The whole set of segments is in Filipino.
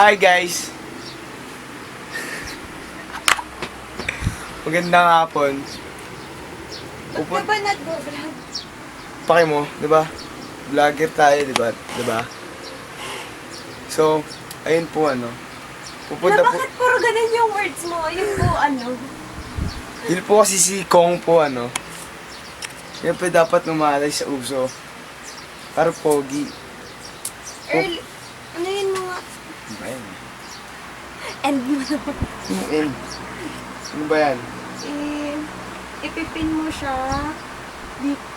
Hi guys! Magandang hapon. Ba't ka ba nag-vlog? Paki mo, di ba? Vlogger tayo, di ba? Di ba? So, ayun po Pupunta po. Bakit puro ganun yung words mo? Yun po Yun po kasi si Kong po Siyempre dapat umalay sa uso. Para pogi. Early. Ano yun mga? Ayun. End mo naman. Ano end? Ano ba yan? Ipipin mo siya. Dito.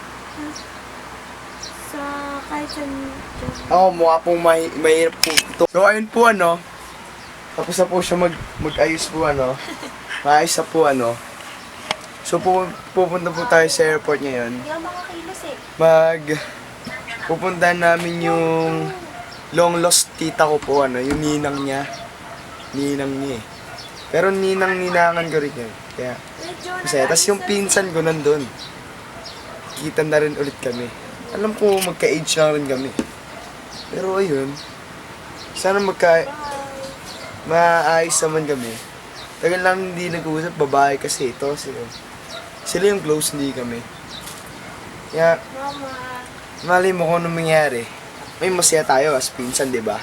Sa kahit saan dyan. Ako, mukha pong mahirap po ito. So, ayun po tapos na po siya mag-ayos po maayos na po So, pupunta po tayo sa airport ngayon. Hindi ako makakilos eh. Pupuntahan namin yung long lost tita ko po yung ninang niya. Ninang niya eh. Pero ninangan ko rin yun. Kaya, masaya. Tapos yung pinsan ko nandun. Kita na rin ulit kami. Alam ko magka-age lang rin kami. Pero ayun, sana maayos naman kami. Tagal lang hindi nag-uusap, babae kasi ito. Sila yung close, hindi kami. Kaya, Mama. mali mo kung anong mangyari. May masaya tayo as pinsan, di ba?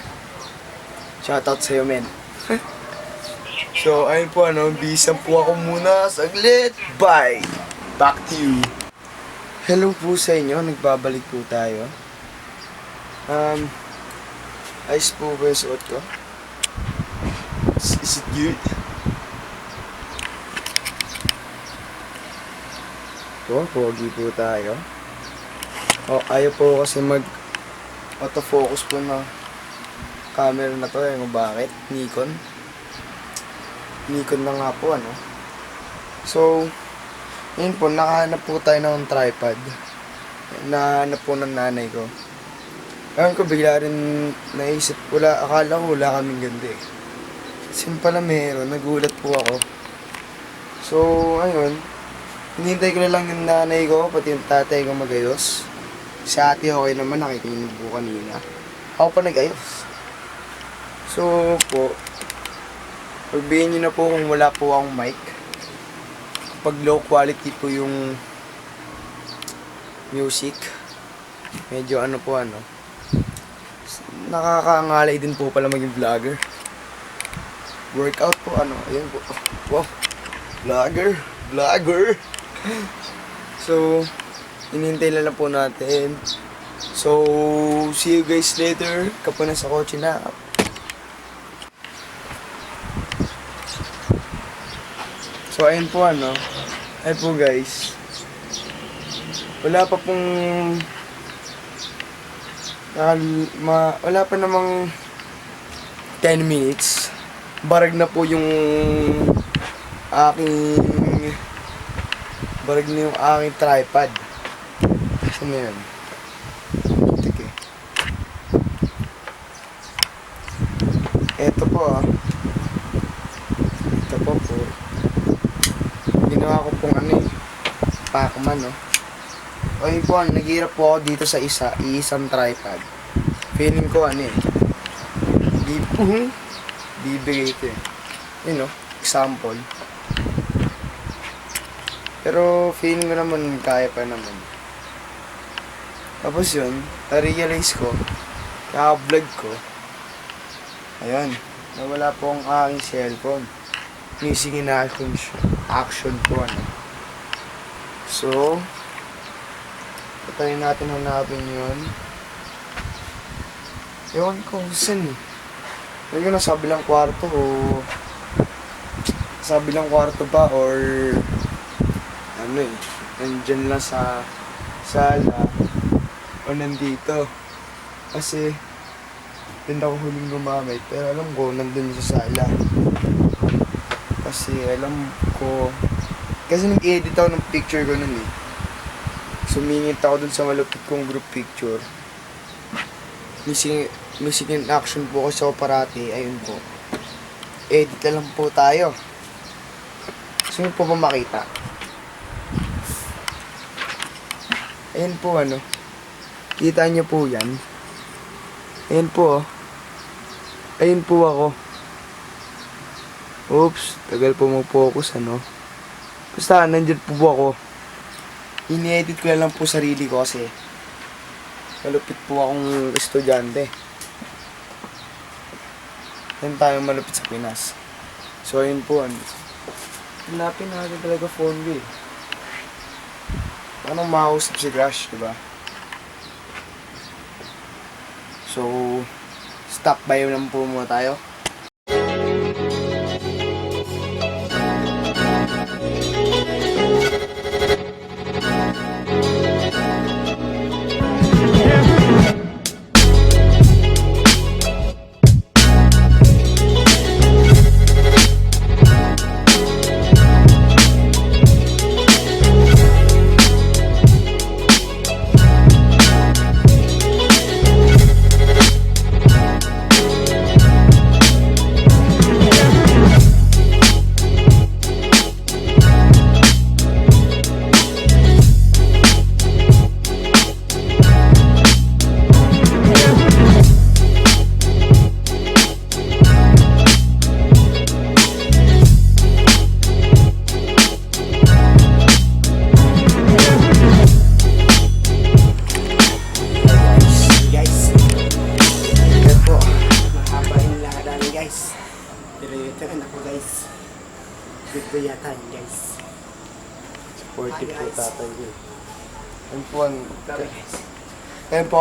Shoutout sa'yo, men. So, ayun po bisan po ako muna. Saglit, bye! Back to you. Hello po sa inyo, nagbabalik po tayo. Ayos po ba yung suot ko? Is it good? Pogi po tayo. Ayaw po kasi autofocus po na camera na to bakit? Nikon na nga po So, yun po, nakahanap po tayo ng tripod. Nahanap po ng nanay ko. Ewan ko, bigla rin naisip, akala ko wala kaming ganda eh. Sin pala meron, nagulat po ako. So, ayun, hinihintay ko na lang yung nanay ko, pati yung tatay ko magayos. Si ate okay naman, nakikinig po kanina. Ako pa nag-ayos. So, po, pagbihin nyo na po kung wala po akong mic. Pag low quality po yung music, medyo nakakangalay din po pala maging vlogger. Workout po ayan po. Wow, vlogger. So, hinihintay lang po natin. So, see you guys later. Kapag nasa kotse na. So, ayun po ayun po guys. Wala pa pong wala pa namang 10 minutes. Barag na yung aking tripod. Saan na yun? Sige. Ito po Ito po. Ginawa ko pong Pacman Ayun po, naghihirap po ako dito sa isang tripod. Feeling ko bibigay ito Yun example. Pero feeling ko naman kaya pa naman. Tapos yun, na-realize ko, kaka-vlog ko, ayun, nawala po ang aking cellphone. Missing in action po So, patayin natin hanapin yun. Ewan ko, saan Hindi ko na sa bilang kwarto sa bilang kwarto ba or nandyan lang sa sala o nandito. Kasi hindi ako huling gumamit pero alam ko nandun sa sala. Kasi nag-edit ako ng picture ko nun Sumingit ako dun sa malupit kong group picture. Missing in action po kasi ako parati. Ayun po. Edit na lang po tayo. Gusto niyo po ba makita? Ayun po ano. Kita niyo po yan. Ayun po Ayun po ako. Oops, tagal po mag-focus, ano. Basta, nandiyan po ako. Ini-edit ko na lang po sarili ko kasi malupit po akong estudyante. Yan tayo malupit sa Pinas. So, ayun po. Hanapin natin talaga phone ko eh. Anong makausap si Crush, diba? So, stop by lang po muna tayo. Guys, Yan po. mahaba yung lakad namin guys. Pero ito na ako guys. Good po yata yun guys. Supportive po tatay ko. Yan po ang... Grabe guys. Yan po